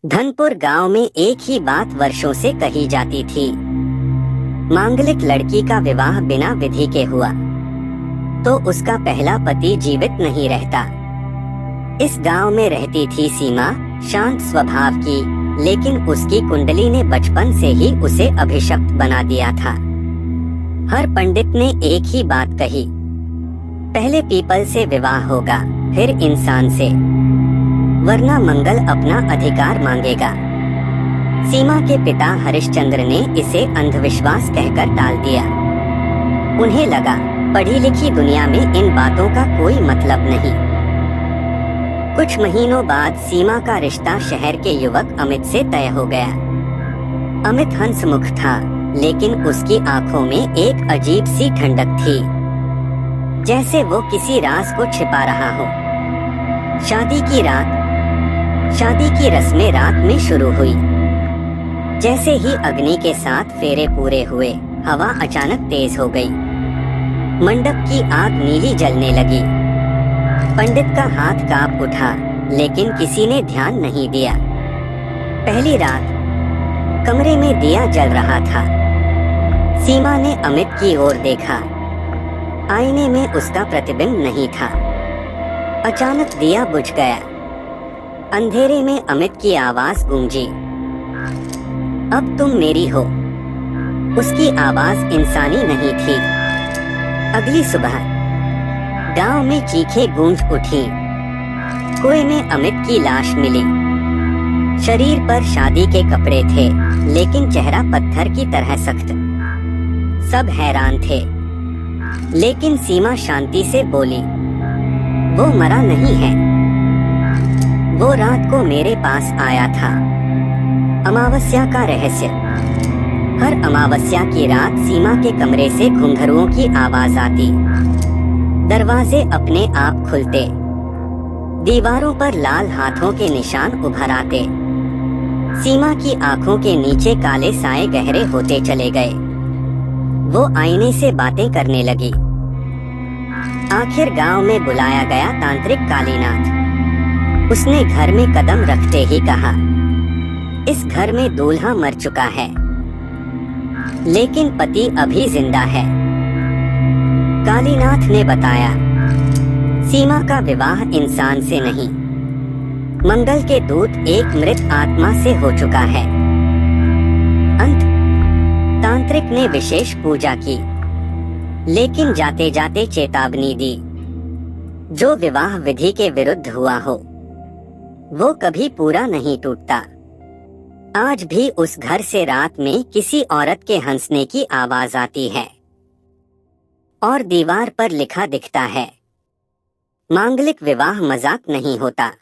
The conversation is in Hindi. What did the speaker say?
धनपुर गांव में एक ही बात वर्षों से कही जाती थी। मांगलिक लड़की का विवाह बिना विधि के हुआ तो उसका पहला पति जीवित नहीं रहता। इस गांव में रहती थी सीमा, शांत स्वभाव की, लेकिन उसकी कुंडली ने बचपन से ही उसे अभिशप्त बना दिया था। हर पंडित ने एक ही बात कही, पहले पीपल से विवाह होगा, फिर इंसान से, वरना मंगल अपना अधिकार मांगेगा। सीमा के पिता हरिश्चंद्र ने इसे अंधविश्वास कहकर टाल दिया। उन्हें लगा पढ़ी लिखी दुनिया में इन बातों का कोई मतलब नहीं। कुछ महीनों बाद सीमा का रिश्ता शहर के युवक अमित से तय हो गया। अमित हंसमुख था, लेकिन उसकी आंखों में एक अजीब सी ठंडक थी, जैसे वो किसी राज को छिपा रहा हो। शादी की रस्में रात में शुरू हुई। जैसे ही अग्नि के साथ फेरे पूरे हुए, हवा अचानक तेज हो गई। मंडप की आग नीली जलने लगी। पंडित का हाथ कांप उठा, लेकिन किसी ने ध्यान नहीं दिया। पहली रात कमरे में दिया जल रहा था। सीमा ने अमित की ओर देखा। आईने में उसका प्रतिबिंब नहीं था। अचानक दिया बुझ गया। अंधेरे में अमित की आवाज गूंजी, अब तुम मेरी हो। उसकी आवाज इंसानी नहीं थी। अगली सुबह गांव में चीखें गूंज उठी। कुएं में अमित की लाश मिली। शरीर पर शादी के कपड़े थे, लेकिन चेहरा पत्थर की तरह सख्त। सब हैरान थे, लेकिन सीमा शांति से बोली, वो मरा नहीं है। वो रात को मेरे पास आया था। अमावस्या का रहस्य। हर अमावस्या की रात सीमा के कमरे से घुंघरुओं की आवाज आती। दरवाजे अपने आप खुलते। दीवारों पर लाल हाथों के निशान उभर आते। सीमा की आंखों के नीचे काले साए गहरे होते चले गए। वो आईने से बातें करने लगी। आखिर गांव में बुलाया गया तांत्रिक कालीनाथ। उसने घर में कदम रखते ही कहा, इस घर में दूल्हा मर चुका है, लेकिन पति अभी जिंदा है। कालीनाथ ने बताया, सीमा का विवाह इंसान से नहीं, मंगल के दूत एक मृत आत्मा से हो चुका है। अंत तांत्रिक ने विशेष पूजा की, लेकिन जाते जाते चेतावनी दी, जो विवाह विधि के विरुद्ध हुआ हो वो कभी पूरा नहीं टूटता। आज भी उस घर से रात में किसी औरत के हंसने की आवाज आती है और दीवार पर लिखा दिखता है, मांगलिक विवाह मजाक नहीं होता।